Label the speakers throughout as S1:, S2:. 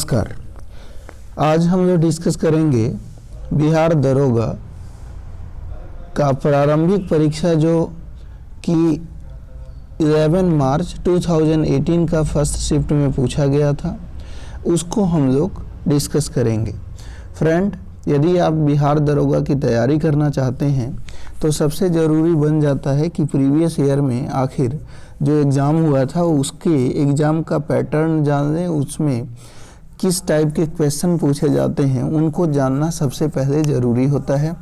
S1: नमस्कार। आज हम लोग डिस्कस करेंगे बिहार दरोगा का प्रारंभिक परीक्षा जो कि 11 मार्च 2018 का फर्स्ट शिफ्ट में पूछा गया था, उसको हम लोग डिस्कस करेंगे। फ्रेंड, यदि आप बिहार दरोगा की तैयारी करना चाहते हैं तो सबसे ज़रूरी बन जाता है कि प्रीवियस ईयर में आखिर जो एग्ज़ाम हुआ था उसके एग्ज़ाम का पैटर्न जान लें, उसमें किस टाइप के क्वेश्चन पूछे जाते हैं उनको जानना सबसे पहले ज़रूरी होता है।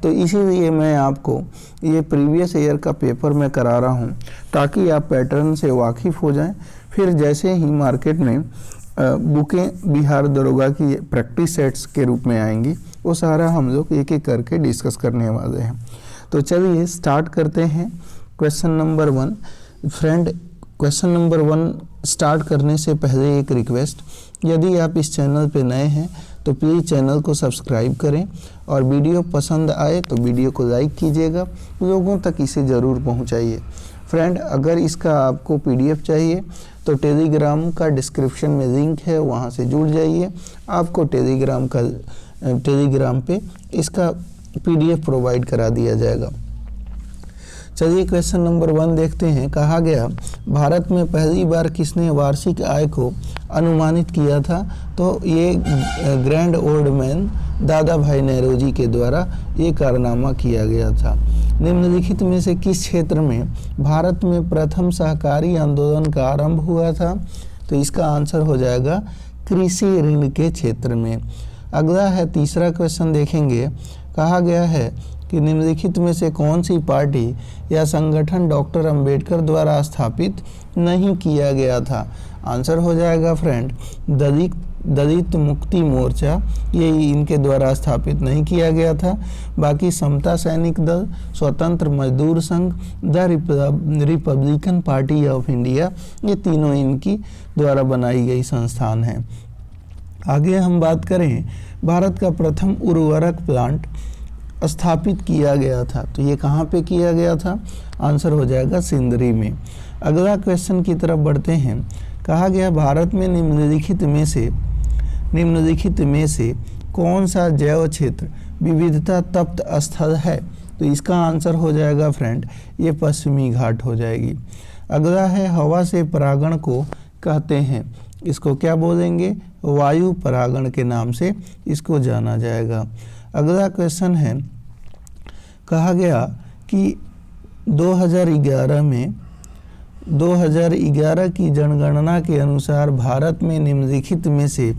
S1: तो इसीलिए मैं आपको ये प्रीवियस ईयर का पेपर मैं करा रहा हूँ ताकि आप पैटर्न से वाकिफ़ हो जाएं। फिर जैसे ही मार्केट में बुकें बिहार दरोगा की प्रैक्टिस सेट्स के रूप में आएंगी, वो सारा हम लोग एक एक करके डिस्कस करने वाले हैं। तो चलिए स्टार्ट करते हैं। Question number 1। Friend, question number 1 start करने से पहले एक रिक्वेस्ट, यदि आप इस चैनल पे नए हैं तो प्लीज़ चैनल को सब्सक्राइब करें और वीडियो पसंद आए तो वीडियो को लाइक कीजिएगा, लोगों तक इसे ज़रूर पहुंचाइए। फ्रेंड, अगर इसका आपको पीडीएफ चाहिए तो टेलीग्राम का डिस्क्रिप्शन में लिंक है, वहां से जुड़ जाइए। आपको टेलीग्राम पे इसका पीडीएफ प्रोवाइड करा दिया जाएगा। चलिए क्वेश्चन नंबर 1 देखते हैं। कहा गया, भारत में पहली बार किसने वार्षिक आय को अनुमानित किया था? तो ये ग्रैंड ओल्ड मैन दादा भाई नेहरूजी के द्वारा ये कारनामा किया गया था। निम्नलिखित में से किस क्षेत्र में भारत में प्रथम सहकारी आंदोलन का आरंभ हुआ था? तो इसका आंसर हो जाएगा कृषि ऋण के क्षेत्र में। अगला है तीसरा क्वेश्चन देखेंगे। कहा गया है कि निम्नलिखित में से कौन सी पार्टी या संगठन डॉक्टर अंबेडकर द्वारा स्थापित नहीं किया गया था? आंसर हो जाएगा फ्रेंड दलित मुक्ति मोर्चा, ये इनके द्वारा स्थापित नहीं किया गया था। बाकी समता सैनिक दल, स्वतंत्र मजदूर संघ, the Republican party of India, ये तीनों इनकी द्वारा बनाई गई संस्थान हैं। आगे हम बात करें, भारत का प्रथम उर्वरक प्लांट स्थापित किया गया था, तो ये कहाँ पे किया गया था? आंसर हो जाएगा सिंदरी में। अगला क्वेश्चन की तरफ बढ़ते हैं। कहा गया, भारत में निम्नलिखित में से कौन सा जैव क्षेत्र विविधता तप्त स्थल है? तो इसका आंसर हो जाएगा फ्रेंड ये पश्चिमी घाट हो जाएगी। अगला है, हवा से परागण को कहते हैं, इसको क्या बोलेंगे? वायु परागण के नाम से इसको जाना जाएगा। अगला क्वेश्चन है, कहा गया कि 2011 की जनगणना के अनुसार भारत में निम्नलिखित में से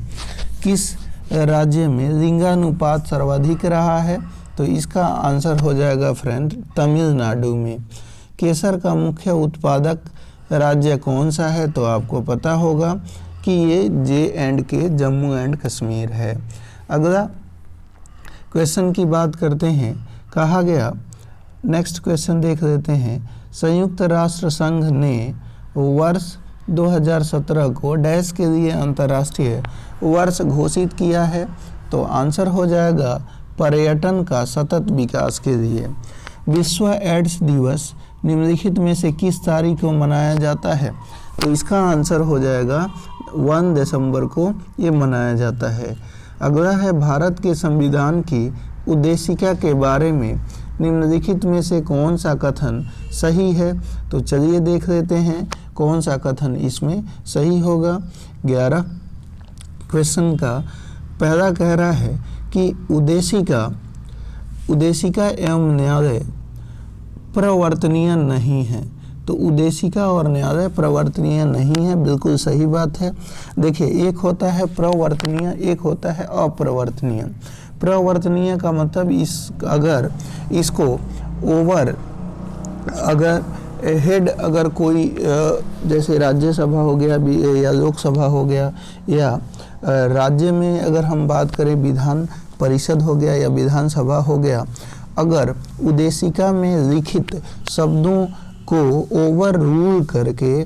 S1: किस राज्य में लिंगानुपात सर्वाधिक रहा है? तो इसका आंसर हो जाएगा फ्रेंड तमिलनाडु में। केसर का मुख्य उत्पादक राज्य कौन सा है? तो आपको पता होगा कि ये J&K जम्मू एंड कश्मीर है। अगला क्वेश्चन की बात करते हैं। कहा गया, नेक्स्ट क्वेश्चन देख लेते हैं। संयुक्त राष्ट्र संघ ने वर्ष 2017 को डैश के लिए अंतर्राष्ट्रीय वर्ष घोषित किया है? तो आंसर हो जाएगा पर्यटन का सतत विकास के लिए। विश्व एड्स दिवस निम्नलिखित में से किस तारीख को मनाया जाता है? तो इसका आंसर हो जाएगा 1 दिसंबर को ये मनाया जाता है। अगला है, भारत के संविधान की उद्देशिका के बारे में निम्नलिखित में से कौन सा कथन सही है? तो चलिए देख लेते हैं कौन सा कथन इसमें सही होगा। 11 क्वेश्चन का पहला कह रहा है कि उद्देशिका एवं न्यायालय प्रवर्तनीय नहीं है। तो उद्देशिका और न्यायालय प्रवर्तनीय नहीं है, बिल्कुल सही बात है। देखिए, एक होता है प्रवर्तनीय, एक होता है अप्रवर्तनीय। प्रवर्तनीय का मतलब अगर इसको हेड अगर कोई जैसे राज्यसभा हो गया या लोकसभा हो गया, या राज्य में अगर हम बात करें विधान परिषद हो गया या विधानसभा हो गया, अगर उद्देशिका में लिखित शब्दों को ओवर रूल करके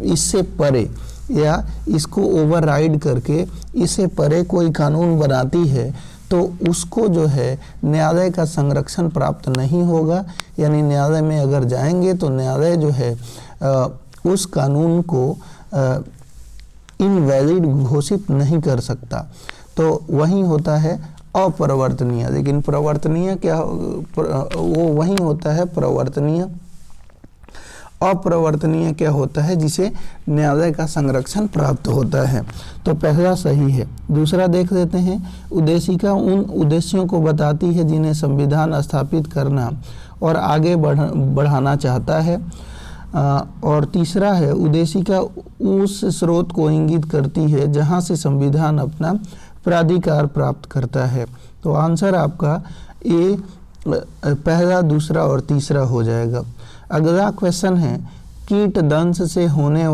S1: इससे परे या इसको ओवरराइड करके इससे परे कोई कानून बनाती है तो उसको जो है न्यायालय का संरक्षण प्राप्त नहीं होगा। यानी न्यायालय में अगर जाएंगे तो न्यायालय जो है उस कानून को इनवैलिड घोषित नहीं कर सकता, तो वही होता है अप्रवर्तनीय। लेकिन प्रवर्तनीय क्या, वो वही होता है प्रवर्तनीय। अप्रवर्तनीय क्या होता है, जिसे न्यायालय का संरक्षण प्राप्त होता है। तो पहला सही है। दूसरा देख लेते हैं, उद्देशिका उन उद्देश्यों को बताती है जिन्हें संविधान स्थापित करना और आगे बढ़ाना चाहता है। और तीसरा है, उद्देशिका उस स्रोत को इंगित करती है जहां से संविधान अपना प्राधिकार प्राप्त करता है। तो आंसर आपका ए पहला, दूसरा और तीसरा हो जाएगा। अगला क्वेश्चन है, कीट दंश से होने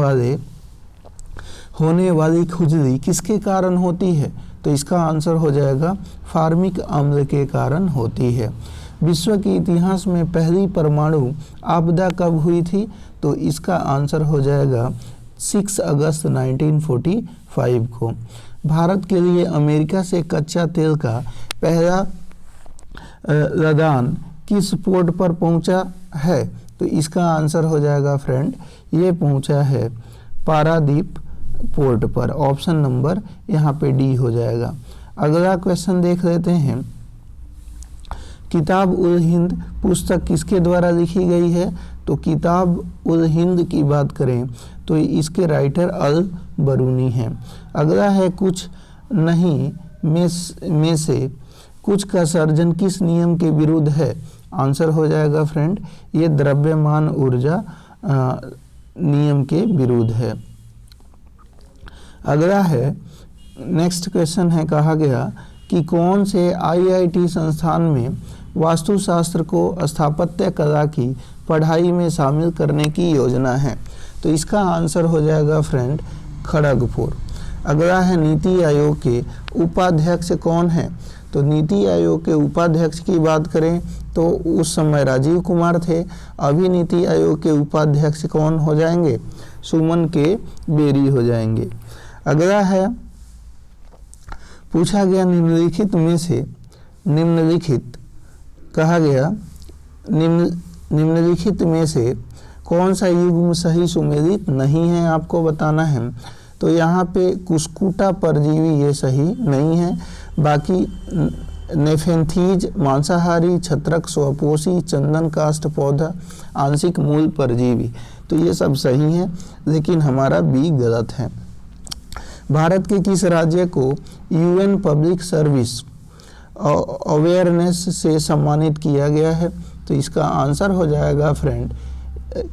S1: वाली खुजली किसके कारण होती है? तो इसका आंसर हो जाएगा फार्मिक अम्ल के कारण होती है। विश्व के इतिहास में पहली परमाणु आपदा कब हुई थी? तो इसका आंसर हो जाएगा 6 अगस्त 1945 को। भारत के लिए अमेरिका से कच्चा तेल का पहला लदान किस पोर्ट पर पहुंचा है? तो इसका आंसर हो जाएगा फ्रेंड, ये पहुंचा है पारादीप पोर्ट पर। ऑप्शन नंबर यहाँ पे डी हो जाएगा। अगला क्वेश्चन देख लेते हैं, किताब उल हिंद पुस्तक किसके द्वारा लिखी गई है? तो किताब उल हिंद की बात करें तो इसके राइटर अल बरूनी हैं। अगला है, कुछ नहीं में से कुछ का सर्जन किस नियम के विरुद्ध है? आंसर हो जाएगा फ्रेंड, ये द्रव्यमान ऊर्जा नियम के विरुद्ध है। अगला है, नेक्स्ट क्वेश्चन है, कहा गया कि कौन से आईआईटी संस्थान में वास्तुशास्त्र को स्थापत्य कला की पढ़ाई में शामिल करने की योजना है? तो इसका आंसर हो जाएगा फ्रेंड खड़गपुर। अगला है, नीति आयोग के उपाध्यक्ष कौन है? तो नीति आयोग के उपाध्यक्ष की बात करें तो उस समय राजीव कुमार थे। अभी नीति आयोग के उपाध्यक्ष कौन हो जाएंगे? सुमन के बेरी हो जाएंगे। अगला है, पूछा गया निम्नलिखित में से कहा गया निम्नलिखित में से कौन सा युग्म सही सुमेलित नहीं है, आपको बताना है। तो यहाँ पे कुस्कुटा परजीवी ये सही नहीं है। बाकी नेफेंथीज मांसाहारी, छत्रक स्वपोषी, चंदन काष्ठ पौधा, आंशिक मूल परजीवी, तो ये सब सही है, लेकिन हमारा बी गलत है। भारत के किस राज्य को यूएन पब्लिक सर्विस अवेयरनेस से सम्मानित किया गया है? तो इसका आंसर हो जाएगा फ्रेंड,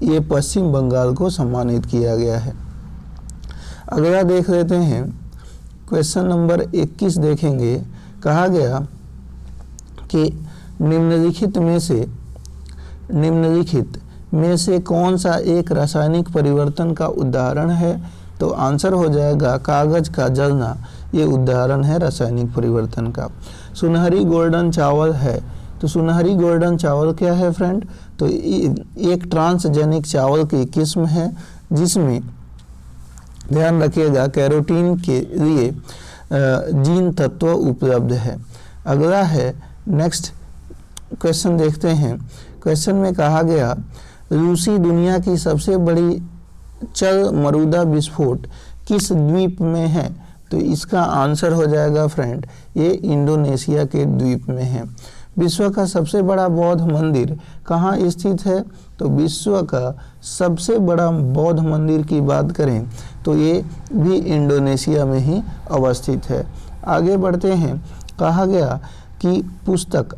S1: ये पश्चिम बंगाल को सम्मानित किया गया है। अगला देख लेते हैं, क्वेश्चन नंबर 21 देखेंगे। कहा गया कि निम्नलिखित में से कौन सा एक रासायनिक परिवर्तन का उदाहरण है? तो आंसर हो जाएगा कागज का जलना, ये उदाहरण है रासायनिक परिवर्तन का। सुनहरी गोल्डन चावल है, तो सुनहरी गोल्डन चावल क्या है फ्रेंड? तो एक ट्रांसजेनिक चावल की किस्म है जिसमें ध्यान रखिएगा कैरोटीन के लिए जीन तत्व उपलब्ध है। अगला है, नेक्स्ट क्वेश्चन देखते हैं। क्वेश्चन में कहा गया, रूसी दुनिया की सबसे बड़ी चल मरुदा विस्फोट किस द्वीप में है? तो इसका आंसर हो जाएगा फ्रेंड, ये इंडोनेशिया के द्वीप में है। विश्व का सबसे बड़ा बौद्ध मंदिर कहाँ स्थित है? तो विश्व का सबसे बड़ा बौद्ध मंदिर की बात करें तो ये भी इंडोनेशिया में ही अवस्थित है। आगे बढ़ते हैं। कहा गया कि पुस्तक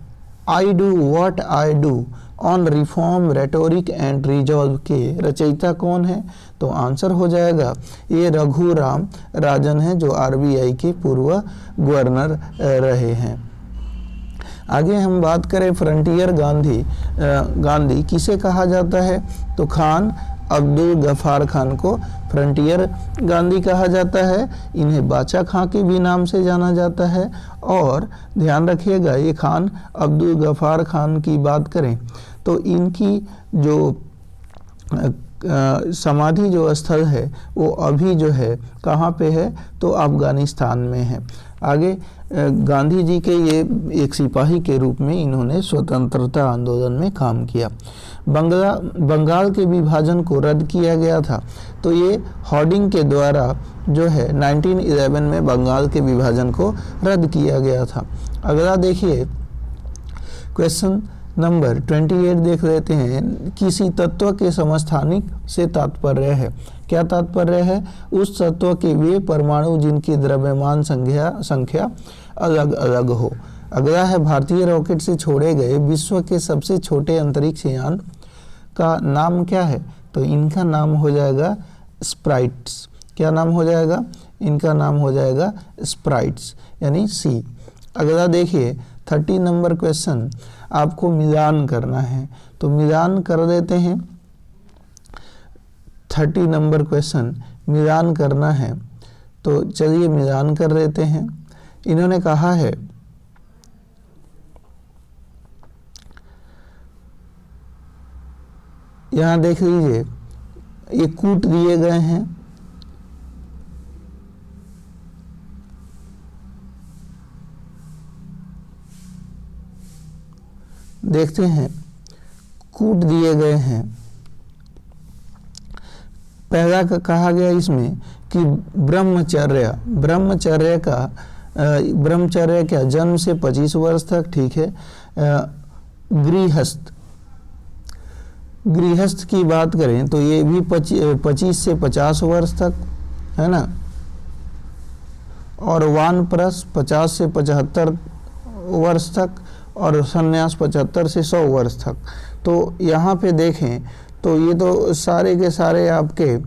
S1: I do what I do on reform rhetoric and resolve के रचयिता कौन है? तो आंसर हो जाएगा ये रघुराम राजन है, जो आरबीआई के पूर्व गवर्नर रहे हैं। आगे हम बात करें फ्रंटियर गांधी किसे कहा जाता है? तो खान अब्दुल गफ्फार खान को फ्रंटियर गांधी कहा जाता है। इन्हें बाचा खां के भी नाम से जाना जाता है। और ध्यान रखिएगा, ये खान अब्दुल गफ्फार खान की बात करें तो इनकी जो समाधि जो स्थल है वो अभी जो है कहाँ पे है, तो अफगानिस्तान में है। आगे गांधी जी के ये एक सिपाही के रूप में इन्होंने स्वतंत्रता आंदोलन में काम किया। बंगाल के विभाजन को रद्द किया गया था, तो ये हॉर्डिंग के द्वारा जो है 1911 में बंगाल के विभाजन को रद्द किया गया था। अगला देखिए क्वेश्चन नंबर 28 देख लेते हैं। किसी तत्व के समस्थानिक से तात्पर्य है, क्या तात्पर्य है? उस तत्व के वे परमाणु जिनकी द्रव्यमान संख्या अलग अलग हो। अगला है भारतीय रॉकेट से छोड़े गए विश्व के सबसे छोटे अंतरिक्ष यान का नाम क्या है? तो इनका नाम हो जाएगा स्प्राइट्स। क्या नाम हो जाएगा? इनका नाम हो जाएगा स्प्राइट्स यानी सी। अगला देखिए 30 नंबर क्वेश्चन, आपको मिलान करना है, तो मिलान कर देते हैं। 30 नंबर क्वेश्चन मिलान करना है, तो चलिए मिलान कर देते हैं। इन्होंने कहा है यहाँ देख लीजिए, ये कूट दिए गए हैं, देखते हैं कूट दिए गए हैं। पहला का कहा गया इसमें कि ब्रह्मचर्य क्या जन्म से 25 वर्ष तक, ठीक है। गृहस्थ की बात करें तो ये भी 25 से 50 वर्ष तक है ना, और वानप्रस्थ 50 से 75 वर्ष तक, और सन्यास 75 से 100 वर्ष तक। तो यहाँ पे देखें तो ये तो सारे के सारे आपके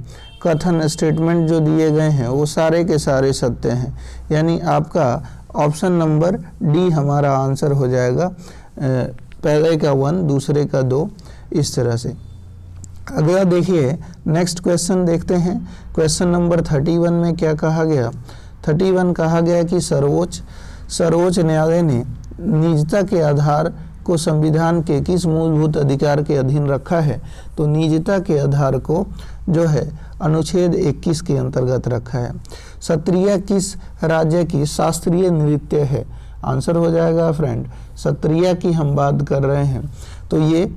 S1: कथन स्टेटमेंट जो दिए गए हैं वो सारे के सारे सत्य हैं, यानी आपका ऑप्शन नंबर डी हमारा आंसर हो जाएगा। पहले का 1, दूसरे का 2, इस तरह से। अगला देखिए नेक्स्ट क्वेश्चन देखते हैं। क्वेश्चन नंबर 31 में क्या कहा गया? 31 कहा गया कि सर्वोच्च न्यायालय ने निजता के आधार को संविधान के किस मूलभूत अधिकार के अधीन रखा है? तो निजता के आधार को जो है अनुच्छेद 21 के अंतर्गत रखा है। सत्रिया किस राज्य की शास्त्रीय नृत्य है? आंसर हो जाएगा फ्रेंड, सत्रिया की हम बात कर रहे हैं, तो ये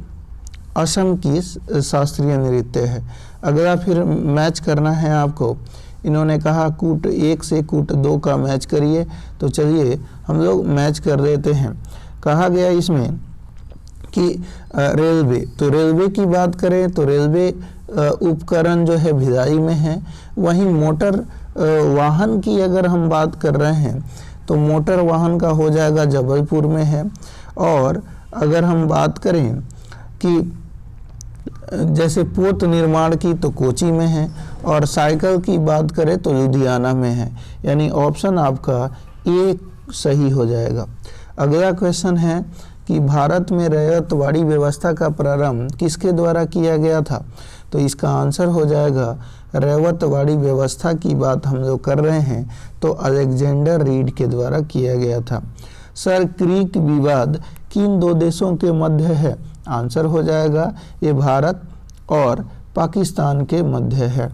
S1: असम की शास्त्रीय नृत्य है। अगला फिर मैच करना है आपको। इन्होंने कहा कूट 1 से कूट 2 का मैच करिए, तो चलिए हम लोग मैच कर देते हैं। कहा गया इसमें कि रेलवे, तो रेलवे की बात करें तो रेलवे उपकरण जो है भिलाई में है। वहीं मोटर वाहन की अगर हम बात कर रहे हैं तो मोटर वाहन का हो जाएगा जबलपुर में है। और अगर हम बात करें कि जैसे पोत निर्माण की तो कोची में है, और साइकिल की बात करें तो लुधियाना में है, यानी ऑप्शन आपका ए सही हो जाएगा। अगला क्वेश्चन है कि भारत में रैयतवाड़ी व्यवस्था का प्रारंभ किसके द्वारा किया गया था? तो इसका आंसर हो जाएगा रैयतवाड़ी व्यवस्था की बात हम लोग कर रहे हैं तो अलेक्जेंडर रीड के द्वारा किया गया था। सर क्रीक विवाद किन 2 देशों के मध्य है? आंसर हो जाएगा ये भारत और पाकिस्तान के मध्य है।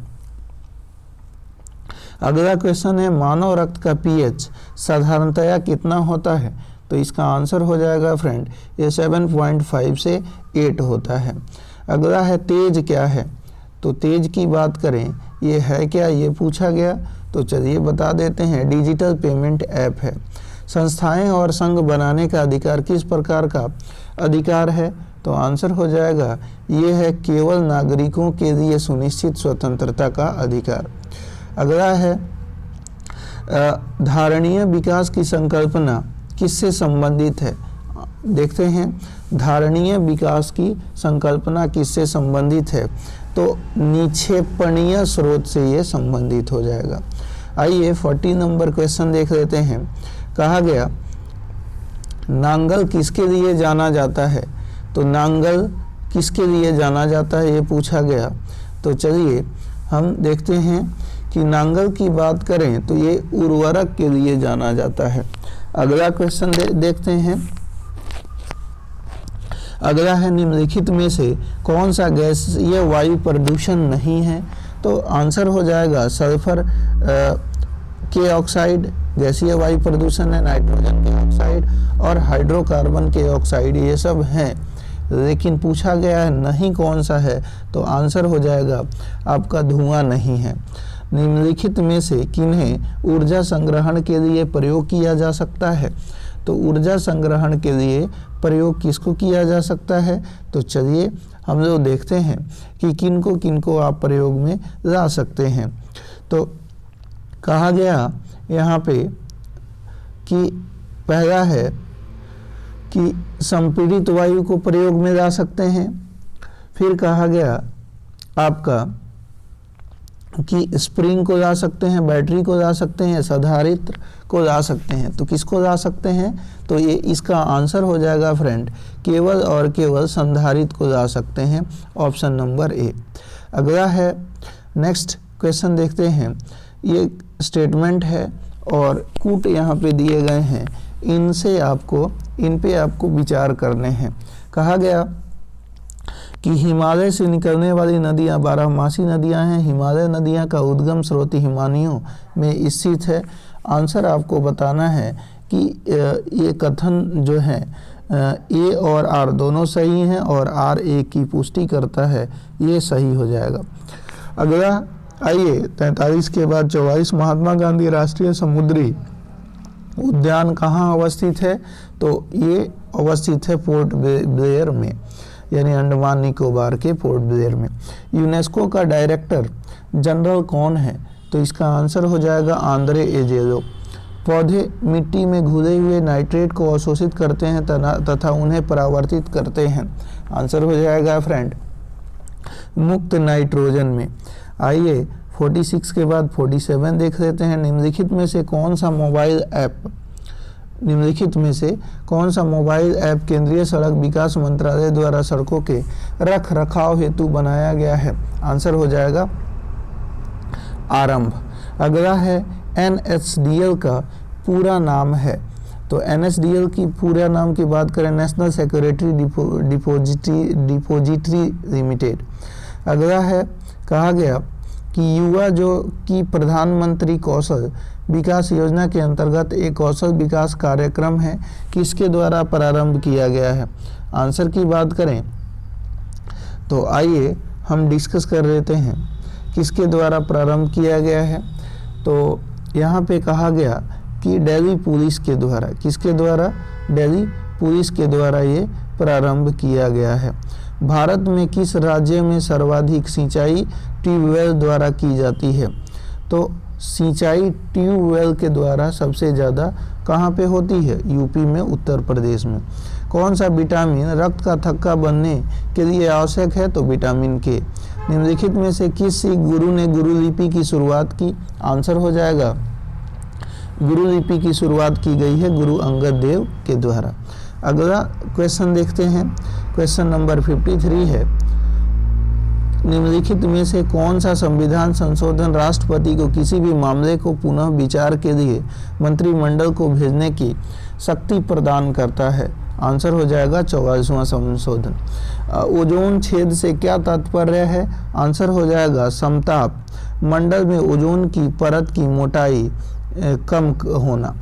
S1: अगला क्वेश्चन है मानव रक्त का पीएच साधारणतया कितना होता है? तो इसका आंसर हो जाएगा फ्रेंड ये 7.5 से 8 होता है। अगला है तेज क्या है? तो तेज की बात करें ये है क्या, ये पूछा गया, तो चलिए बता देते हैं डिजिटल पेमेंट ऐप है। संस्थाएं और संघ बनाने का अधिकार किस प्रकार का अधिकार है? तो आंसर हो जाएगा ये है केवल नागरिकों के लिए सुनिश्चित स्वतंत्रता का अधिकार। अगला है धारणीय विकास की संकल्पना किससे संबंधित है? देखते हैं धारणीय विकास की संकल्पना किससे संबंधित है, तो निक्षेपणीय स्रोत से ये संबंधित हो जाएगा। आइए 40 नंबर क्वेश्चन देख लेते हैं। कहा गया नांगल किसके लिए जाना जाता है? तो नांगल किसके लिए जाना जाता है ये पूछा गया, तो चलिए हम देखते हैं कि नांगल की बात करें तो ये उर्वरक के लिए जाना जाता है। अगला क्वेश्चन देखते हैं। अगला है निम्नलिखित में से कौन सा गैसीय वायु प्रदूषण नहीं है? तो आंसर हो जाएगा सल्फर के ऑक्साइड गैसीय वायु प्रदूषण है, नाइट्रोजन के ऑक्साइड और हाइड्रोकार्बन के ऑक्साइड ये सब हैं। लेकिन पूछा गया है नहीं कौन सा है, तो आंसर हो जाएगा आपका धुआं नहीं है। निम्नलिखित में से किन्हें ऊर्जा संग्रहण के लिए प्रयोग किया जा सकता है? तो ऊर्जा संग्रहण के लिए प्रयोग किसको किया जा सकता है? तो चलिए हम लोग देखते हैं कि किनको आप प्रयोग में ला सकते हैं। तो कहा गया यहाँ पे कि पहला है कि संपीड़ित वायु को प्रयोग में ला सकते हैं। फिर कहा गया आपका कि स्प्रिंग को ला सकते हैं, बैटरी को ला सकते हैं, संधारित्र को ला सकते हैं। तो किसको ला सकते हैं? तो ये इसका आंसर हो जाएगा फ्रेंड केवल और केवल संधारित्र को ला सकते हैं, ऑप्शन नंबर ए। अगला है नेक्स्ट क्वेश्चन देखते हैं। ये स्टेटमेंट है और कूट यहाँ पे दिए गए हैं, इन पे आपको विचार करने हैं। कहा गया कि हिमालय से निकलने वाली नदियाँ 12मासी नदियाँ हैं। हिमालय नदियाँ का उद्गम स्रोत हिमानियों में स्थित है। आंसर आपको बताना है कि ये कथन जो है ए और आर दोनों सही हैं और आर ए की पुष्टि करता है, ये सही हो जाएगा। अगला आइए 43 के बाद 44, महात्मा गांधी राष्ट्रीय समुद्री उद्यान कहाँ अवस्थित है? तो ये अवस्थित है पोर्ट ब्लेयर में, यानी अंडमान निकोबार के पोर्ट ब्लेयर में। यूनेस्को का डायरेक्टर जनरल कौन है? तो इसका आंसर हो जाएगा आंद्रे एजेलो। पौधे मिट्टी में घुले हुए नाइट्रेट को अवशोषित करते हैं तथा उन्हें परावर्तित करते हैं। आंसर हो जाएगा फ्रेंड मुक्त नाइट्रोजन में। आइए 46 के बाद 47 देख लेते हैं। निम्नलिखित में से कौन सा मोबाइल ऐप केंद्रीय सड़क विकास मंत्रालय द्वारा सड़कों के रख रखाव हेतु बनाया गया है? आंसर हो जाएगा आरंभ। अगला है NSDL का पूरा नाम है। तो NSDL की पूरा नाम की बात करें, नेशनल सिक्योरिटी डिपोजिटरी लिमिटेड। अगला है कहा गया कि युवा जो कि प्रधानमंत्री कौशल विकास योजना के अंतर्गत एक कौशल विकास कार्यक्रम है, किसके द्वारा प्रारंभ किया गया है? आंसर की बात करें तो आइए हम डिस्कस कर लेते हैं किसके द्वारा प्रारंभ किया गया है। तो यहाँ पे कहा गया कि दिल्ली पुलिस के द्वारा, किसके द्वारा? दिल्ली पुलिस के द्वारा ये प्रारंभ किया गया है। भारत में किस राज्य में सर्वाधिक सिंचाई ट्यूबवेल द्वारा की जाती है? तो सिंचाई ट्यूबवेल के द्वारा सबसे ज़्यादा कहाँ पे होती है? यूपी में, उत्तर प्रदेश में। कौन सा विटामिन रक्त का थक्का बनने के लिए आवश्यक है? तो विटामिन के। निम्नलिखित में से किस सिख गुरु ने गुरुलिपि की शुरुआत की? आंसर हो जाएगा गुरुलिपि की शुरुआत की गई है गुरु अंगद देव के द्वारा। अगला क्वेश्चन देखते हैं, क्वेश्चन नंबर 53 है। निम्नलिखित में से कौन सा संविधान संशोधन राष्ट्रपति को किसी भी मामले को पुनः विचार के लिए मंत्रिमंडल को भेजने की शक्ति प्रदान करता है? आंसर हो जाएगा 44वां संशोधन। ओजोन छेद से क्या तात्पर्य है? आंसर हो जाएगा समताप, मंडल में ओजोन की परत की मोटाई कम होना।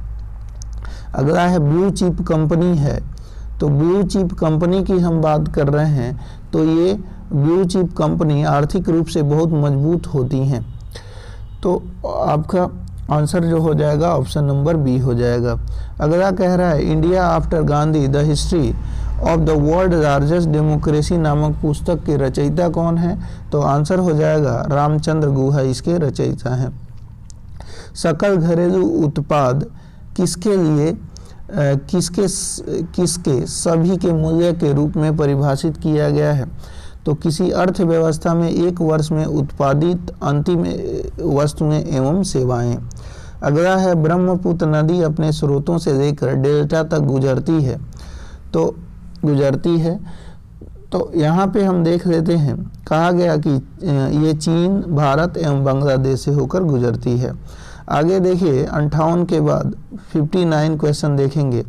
S1: अगला है ब्लू चिप कंपनी है। तो ब्लू चिप कंपनी की हम बात कर रहे हैं, तो ये ब्लू चिप कंपनी आर्थिक रूप से बहुत मजबूत होती हैं। तो आपका आंसर जो हो जाएगा ऑप्शन नंबर बी हो जाएगा। अगला कह रहा है India after Gandhi the history of the world largest democracy नामक पुस्तक के रचयिता कौन है? तो आंसर हो जाएगा रामचंद्र गुहा इसके रचयिता हैं। सकल घरेलू उत्पाद किसके लिए किसके सभी के मूल्य के रूप में परिभाषित किया गया है? तो किसी अर्थव्यवस्था में एक वर्ष में उत्पादित अंतिम वस्तुएं एवं सेवाएं। अगला है ब्रह्मपुत्र नदी अपने स्रोतों से लेकर डेल्टा तक गुजरती है। तो यहाँ पे हम देख लेते हैं, कहा गया कि ये चीन, भारत एवं बांग्लादेश से होकर गुजरती है। आगे देखिए 58 के बाद 59 क्वेश्चन देखेंगे।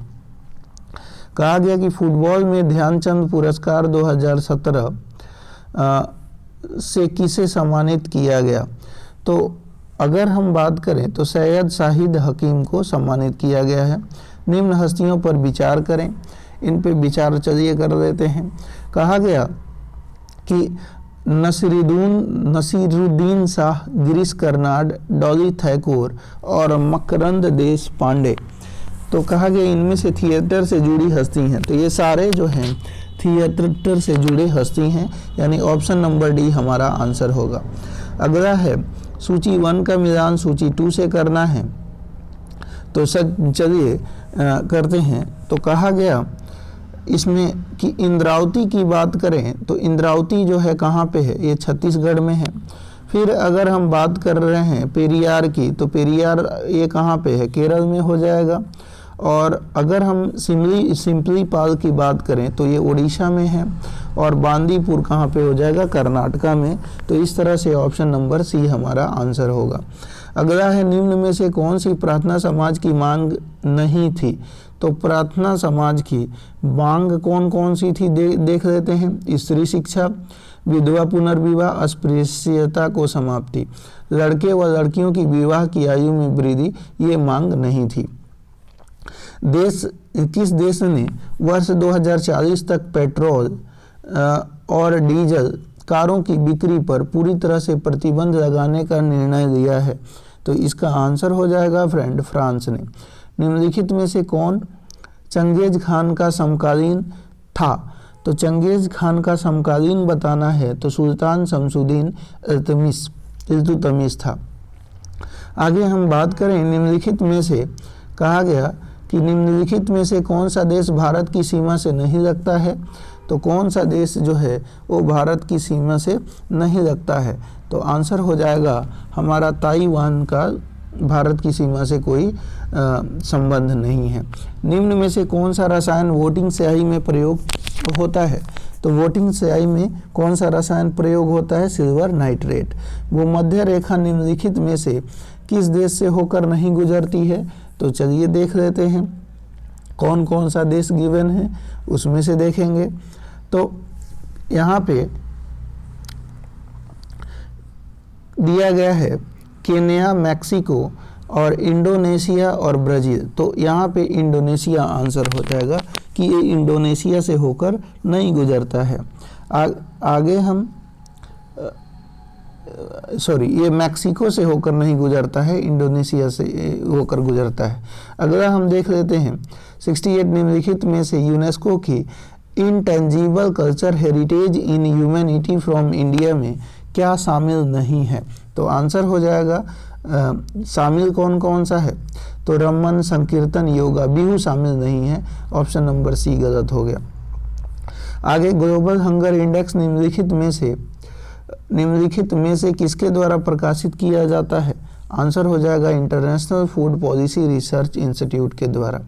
S1: कहा गया कि फुटबॉल में ध्यानचंद पुरस्कार 2017 से किसे सम्मानित किया गया। तो अगर हम बात करें तो सैयद शाहिद हकीम को सम्मानित किया गया है। निम्न हस्तियों पर विचार करें, इन पे विचार चलिए कर देते हैं। कहा गया कि नसीरुद्दीन शाह, गिरीश कर्नाड, डॉली थैकोर और मकरंद देश पांडे। तो कहा गया इनमें से थिएटर से जुड़ी हस्ती हैं। तो ये सारे जो हैं थिएटर से जुड़े हस्ती हैं, यानी ऑप्शन नंबर डी हमारा आंसर होगा। अगला है सूची 1 का मिलान सूची 2 से करना है। तो चलिए करते हैं। तो कहा गया इसमें कि इंद्रावती की बात करें तो इंद्रावती जो है कहाँ पे है, ये छत्तीसगढ़ में है। फिर अगर हम बात कर रहे हैं पेरियार की, तो पेरियार ये कहाँ पे है, केरल में हो जाएगा। और अगर हम सिम्पलीपाल की बात करें तो ये उड़ीसा में है। और बांदीपुर कहाँ पे हो जाएगा, कर्नाटका में। तो इस तरह से ऑप्शन नंबर सी हमारा आंसर होगा। अगला है निम्न में से कौन सी प्रार्थना समाज की मांग नहीं थी। तो प्रार्थना समाज की मांग कौन कौन सी थी देख लेते हैं। स्त्री शिक्षा, विधवा पुनर्विवाह, अस्पृश्यता को समाप्ति, लड़के व लड़कियों की विवाह की आयु में वृद्धि, ये मांग नहीं थी। किस देश ने वर्ष 2040 तक पेट्रोल और डीजल कारों की बिक्री पर पूरी तरह से प्रतिबंध लगाने का निर्णय लिया है। तो इसका आंसर हो जाएगा फ्रेंड फ्रांस ने। निम्नलिखित में से कौन चंगेज खान का समकालीन था। तो चंगेज खान का समकालीन बताना है तो सुल्तान शमसुद्दीन इल्तुतमिश था। आगे हम बात करें निम्नलिखित में से, कहा गया कि निम्नलिखित में से कौन सा देश भारत की सीमा से नहीं लगता है। तो कौन सा देश जो है वो भारत की सीमा से नहीं लगता है। तो आंसर हो जाएगा हमारा ताइवान का भारत की सीमा से कोई संबंध नहीं है। निम्न में से कौन सा रसायन वोटिंग स्याही में प्रयोग होता है। तो वोटिंग स्याही में कौन सा रसायन प्रयोग होता है, सिल्वर नाइट्रेट। वो मध्य रेखा निम्नलिखित में से किस देश से होकर नहीं गुजरती है। तो चलिए देख लेते हैं कौन कौन सा देश गिवन है, उसमें से देखेंगे। तो यहाँ पे दिया गया है केन्या, मैक्सिको और इंडोनेशिया और ब्राज़ील। तो यहाँ पे इंडोनेशिया आंसर हो जाएगा कि ये इंडोनेशिया से होकर नहीं गुजरता है। आगे हम ये मैक्सिको से होकर नहीं गुजरता है, इंडोनेशिया से होकर गुजरता है। अगला हम देख लेते हैं 68 निम्नलिखित में से यूनेस्को की intangible culture heritage in humanity from India में क्या शामिल नहीं है। तो आंसर हो जाएगा शामिल कौन कौन सा है। तो रमन, संकीर्तन, योगा, बिहू शामिल नहीं है। ऑप्शन नंबर सी गलत हो गया। आगे ग्लोबल हंगर इंडेक्स निम्नलिखित में से किसके द्वारा प्रकाशित किया जाता है। आंसर हो जाएगा international food policy research institute के द्वारा।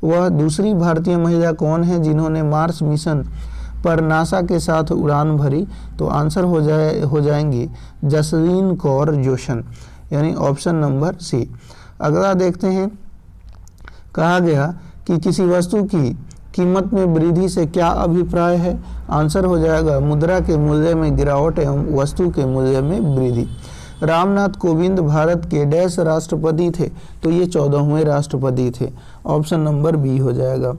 S1: वह दूसरी भारतीय महिला कौन है जिन्होंने मार्स मिशन पर नासा के साथ उड़ान भरी। तो आंसर हो जाएंगी जसलीन कौर जोशन, यानी ऑप्शन नंबर सी। अगला देखते हैं, कहा गया कि किसी वस्तु की कीमत में वृद्धि से क्या अभिप्राय है। आंसर हो जाएगा मुद्रा के मूल्य में गिरावट एवं वस्तु के मूल्य में वृद्धि। रामनाथ कोविंद भारत के डैश राष्ट्रपति थे। तो ये 14वें राष्ट्रपति थे। ऑप्शन नंबर बी हो जाएगा।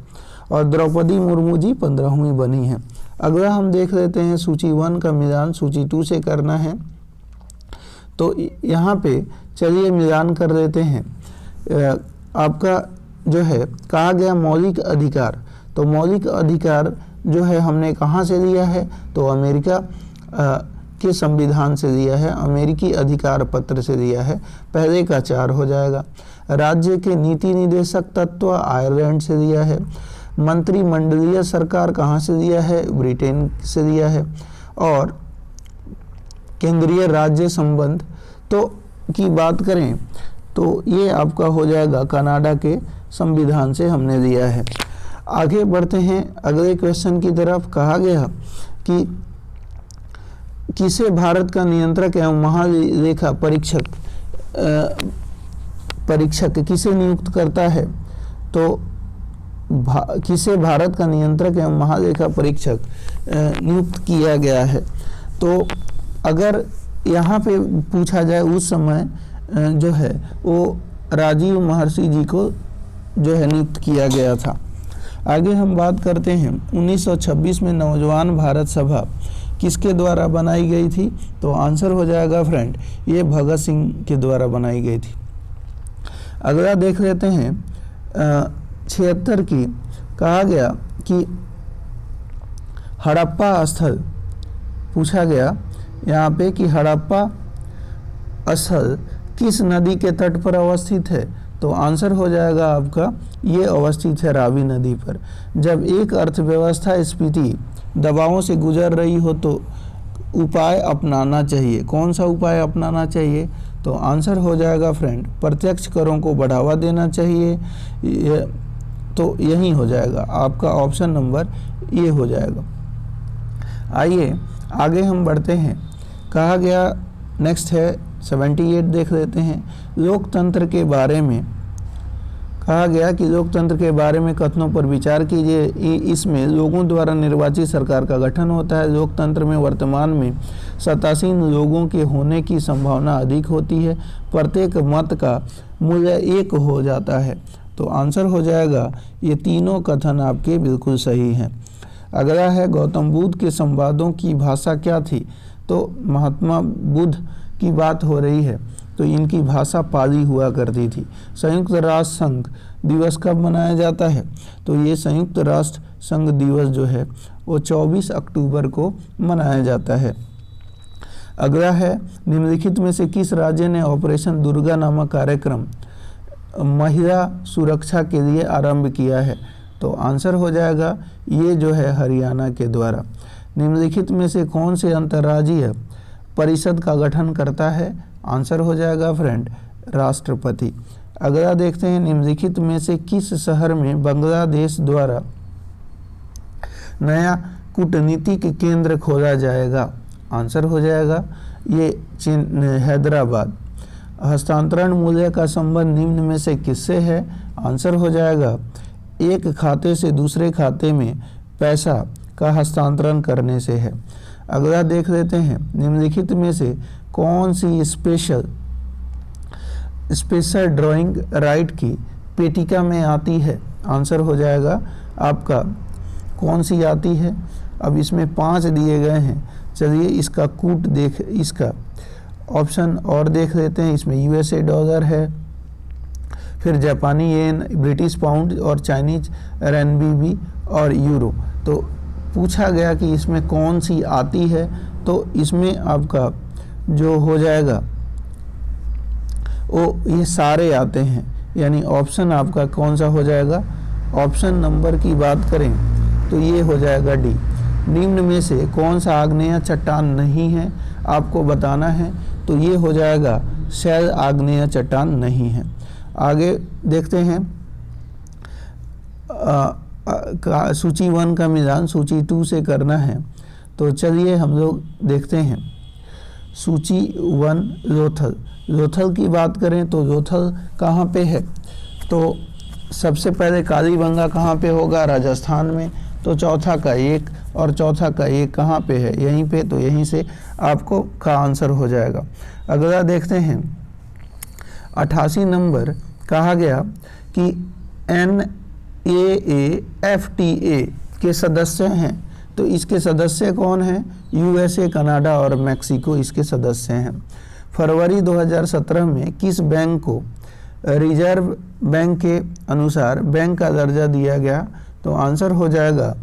S1: और द्रौपदी मुर्मू जी 15वीं बनी हैं। अगला हम देख लेते हैं सूची 1 का मिलान सूची 2 से करना है। तो यहाँ पे चलिए मिलान कर लेते हैं। आपका जो है कहा गया मौलिक अधिकार। तो मौलिक अधिकार जो है हमने कहाँ से लिया है। तो अमेरिका के संविधान से लिया है, अमेरिकी अधिकार पत्र से लिया है। पहले का 4 हो जाएगा। राज्य के नीति निदेशक तत्व आयरलैंड से लिया है। मंत्रिमंडलीय सरकार कहाँ से लिया है, ब्रिटेन से लिया है। और केंद्रीय राज्य संबंध तो की बात करें तो ये आपका हो जाएगा कनाडा के संविधान से हमने लिया है। आगे बढ़ते हैं अगले क्वेश्चन की तरफ। कहा गया कि किसे भारत का नियंत्रक एवं महालेखा परीक्षक किसे नियुक्त करता है। तो किसे भारत का नियंत्रक एवं महालेखा परीक्षक नियुक्त किया गया है। तो अगर यहाँ पे पूछा जाए उस समय जो है वो राजीव महर्षि जी को जो है नियुक्त किया गया था। आगे हम बात करते हैं 1926 में नौजवान भारत सभा किसके द्वारा बनाई गई थी। तो आंसर हो जाएगा फ्रेंड ये भगत सिंह के द्वारा बनाई गई थी। अगला देख लेते हैं 76 की, कहा गया कि हड़प्पा स्थल पूछा गया यहाँ पे कि हड़प्पा स्थल किस नदी के तट पर अवस्थित है। तो आंसर हो जाएगा आपका ये अवस्थित है रावी नदी पर। जब एक अर्थव्यवस्था स्फीति दबावों से गुजर रही हो तो उपाय अपनाना चाहिए। कौन सा उपाय अपनाना चाहिए। तो आंसर हो जाएगा फ्रेंड प्रत्यक्ष करों को बढ़ावा देना चाहिए। तो यही हो जाएगा आपका ऑप्शन नंबर ये हो जाएगा। आइए आगे हम बढ़ते हैं। कहा गया नेक्स्ट है 78 देख लेते हैं। लोकतंत्र के बारे में कहा गया कि लोकतंत्र के बारे में कथनों पर विचार कीजिए। इसमें लोगों द्वारा निर्वाचित सरकार का गठन होता है। लोकतंत्र में वर्तमान में 87 लोगों के होने की संभावना अधिक होती है। प्रत्येक मत का मूल्य 1 हो जाता है। तो आंसर हो जाएगा ये तीनों कथन आपके बिल्कुल सही हैं। अगला है गौतम बुद्ध के संवादों की भाषा क्या थी। तो महात्मा बुद्ध की बात हो रही है तो इनकी भाषा पाली हुआ करती थी। संयुक्त राष्ट्र संघ दिवस कब मनाया जाता है। तो ये संयुक्त राष्ट्र संघ दिवस जो है वो 24 अक्टूबर को मनाया जाता है। अगला है निम्नलिखित में से किस राज्य ने ऑपरेशन दुर्गा नामक कार्यक्रम महिला सुरक्षा के लिए आरंभ किया है। तो आंसर हो जाएगा ये जो है हरियाणा के द्वारा। निम्नलिखित में से कौन से अंतर्राज्यीय परिषद का गठन करता है। आंसर हो जाएगा फ्रेंड राष्ट्रपति। अगला देखते हैं निम्नलिखित में से किस शहर में बांग्लादेश द्वारा नया कूटनीतिक केंद्र खोला जाएगा। आंसर हो जाएगा ये हैदराबाद। हस्तांतरण मूल्य का संबंध निम्न में से किससे है। आंसर हो जाएगा एक खाते से दूसरे खाते में पैसा का हस्तांतरण करने से है। अगला देख लेते हैं निम्नलिखित में से कौन सी स्पेशल ड्राइंग राइट की पेटिका में आती है। आंसर हो जाएगा आपका कौन सी आती है। अब इसमें 5 दिए गए हैं। चलिए इसका कूट देख इसका ऑप्शन और देख लेते हैं। इसमें यूएसए डॉलर है, फिर जापानी येन, ब्रिटिश पाउंड और चाइनीज RMB और यूरो। तो पूछा गया कि इसमें कौन सी आती है। तो इसमें आपका जो हो जाएगा वो ये सारे आते हैं, यानी ऑप्शन आपका कौन सा हो जाएगा। ऑप्शन नंबर की बात करें तो ये हो जाएगा डी। निम्न में से कौन सा आग्नेय चट्टान नहीं है आपको बताना है। तो ये हो जाएगा शैल आग्नेय चट्टान नहीं है। आगे देखते हैं सूची 1 का मिलान सूची 2 से करना है। तो चलिए हम लोग देखते हैं सूची 1 लोथल। लोथल की बात करें तो लोथल कहाँ पे है। तो सबसे पहले कालीबंगा कहाँ पे होगा, राजस्थान में। तो चौथा का 1 और चौथा का 1 कहाँ पे है, यहीं पे। तो यहीं से आपको का आंसर हो जाएगा। अगला देखते हैं 88 नंबर। कहा गया कि NAAFTA के सदस्य हैं। तो इसके सदस्य कौन हैं, USA, कनाडा और मैक्सिको इसके सदस्य हैं। फरवरी 2017 में किस बैंक को रिजर्व बैंक के अनुसार बैंक का दर्जा दिया गया। तो आंसर हो जाएगा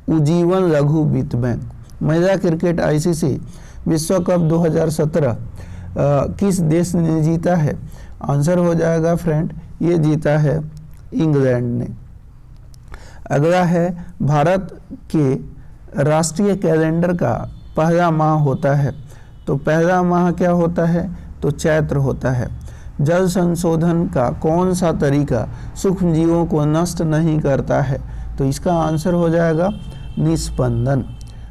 S1: उज्जीवन लघु वित्त बैंक। महिला क्रिकेट ICC विश्व कप 2017 किस देश ने जीता है। आंसर हो जाएगा फ्रेंड ये जीता है इंग्लैंड ने। अगला है भारत के राष्ट्रीय कैलेंडर का पहला माह होता है। तो पहला माह क्या होता है, तो चैत्र होता है। जल संशोधन का कौन सा तरीका सूक्ष्म जीवों को नष्ट नहीं करता है। तो इसका आंसर हो जाएगा निस्पंदन।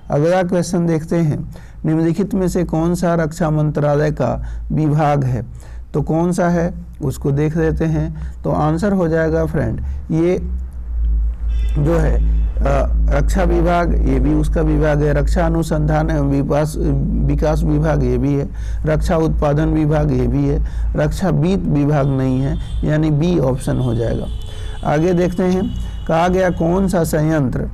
S1: अगला क्वेश्चन देखते हैं निम्नलिखित में से कौन सा रक्षा मंत्रालय का विभाग है। तो कौन सा है उसको देख लेते हैं। तो आंसर हो जाएगा फ्रेंड ये जो है रक्षा विभाग, ये भी उसका विभाग है। रक्षा अनुसंधान एवं विकास विभाग, ये भी है। रक्षा उत्पादन विभाग, ये भी है। रक्षा वित्त विभाग नहीं है, यानी बी ऑप्शन हो जाएगा। आगे देखते हैं, कहा गया कौन सा संयंत्र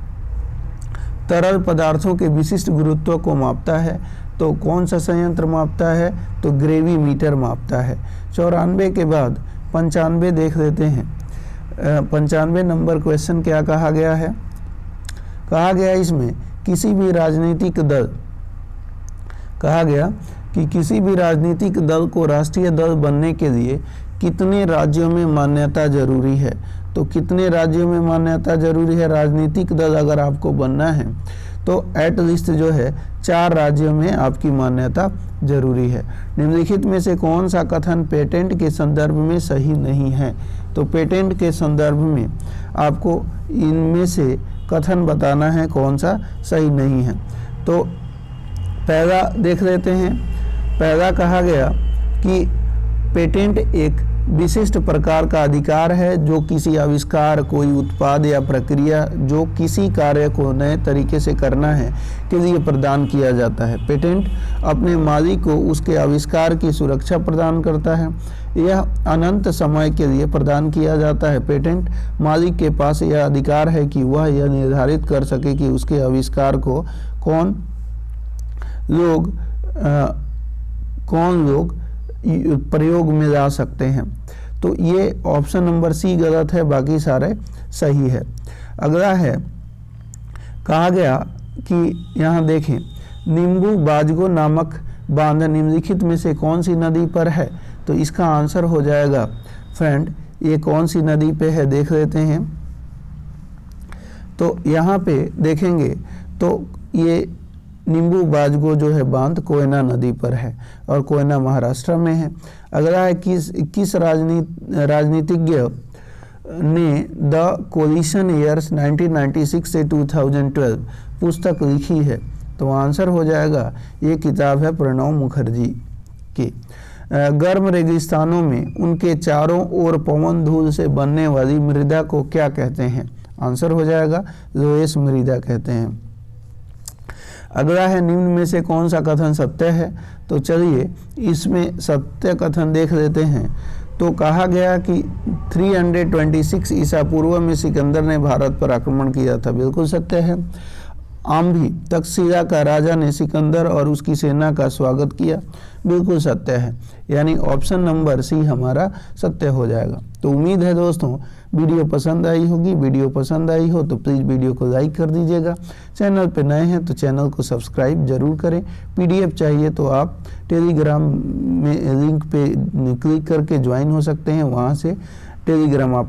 S1: तरल पदार्थों के विशिष्ट गुरुत्व को मापता है। तो कौन सा संयंत्र मापता है, तो ग्रेविमीटर मापता है। 94 के बाद 95 देख लेते हैं। 95 नंबर क्वेश्चन क्या कहा गया है, कहा गया इसमें किसी भी राजनीतिक दल, कहा गया कि किसी भी राजनीतिक दल को राष्ट्रीय दल बनने के लिए कितने राज्यों में मान्यता जरूरी है। तो कितने राज्यों में मान्यता जरूरी है, राजनीतिक दल अगर आपको बनना है तो एट लीस्ट जो है 4 राज्यों में आपकी मान्यता जरूरी है। निम्नलिखित में से कौन सा कथन पेटेंट के संदर्भ में सही नहीं है। तो पेटेंट के संदर्भ में आपको इनमें से कथन बताना है कौन सा सही नहीं है। तो पहला देख लेते हैं। पहला कहा गया कि पेटेंट एक विशिष्ट प्रकार का अधिकार है जो किसी आविष्कार, कोई उत्पाद या प्रक्रिया जो किसी कार्य को नए तरीके से करना है के लिए प्रदान किया जाता है। पेटेंट अपने मालिक को उसके आविष्कार की सुरक्षा प्रदान करता है। यह अनंत समय के लिए प्रदान किया जाता है। पेटेंट मालिक के पास यह अधिकार है कि वह यह निर्धारित कर सके कि उसके आविष्कार को कौन लोग प्रयोग में ला सकते हैं। तो ये ऑप्शन नंबर सी गलत है, बाकी सारे सही है। अगला है, कहा गया कि यहाँ देखें, नींबू बाजगो नामक बांध निम्नलिखित में से कौन सी नदी पर है। तो इसका आंसर हो जाएगा फ्रेंड, ये कौन सी नदी पे है देख लेते हैं। तो यहाँ पे देखेंगे तो ये नींबू बाजगो जो है बांध कोयना नदी पर है और कोयना महाराष्ट्र में है। अगला है, किस राजनीतिज्ञ ने द कोलिशन ईयर्स 1996 से 2012 पुस्तक लिखी है। तो आंसर हो जाएगा, ये किताब है प्रणब मुखर्जी की। गर्म रेगिस्तानों में उनके चारों ओर पवन धूल से बनने वाली मृदा को क्या कहते हैं। आंसर हो जाएगा लोएस मृदा कहते हैं। अगला है, निम्न में से कौन सा कथन सत्य है। तो चलिए इसमें सत्य कथन देख लेते हैं। तो कहा गया कि 326 ईसा पूर्व में सिकंदर ने भारत पर आक्रमण किया था, बिल्कुल सत्य है। आम्भी तक्षशिला का राजा ने सिकंदर और उसकी सेना का स्वागत किया, बिल्कुल सत्य है। यानी ऑप्शन नंबर सी हमारा सत्य हो जाएगा। तो उम्मीद है दोस्तों वीडियो पसंद आई होगी। वीडियो पसंद आई हो तो प्लीज़ वीडियो को लाइक कर दीजिएगा। चैनल पे नए हैं तो चैनल को सब्सक्राइब जरूर करें। पीडीएफ चाहिए तो आप टेलीग्राम में लिंक पे क्लिक करके ज्वाइन हो सकते हैं, वहाँ से टेलीग्राम आप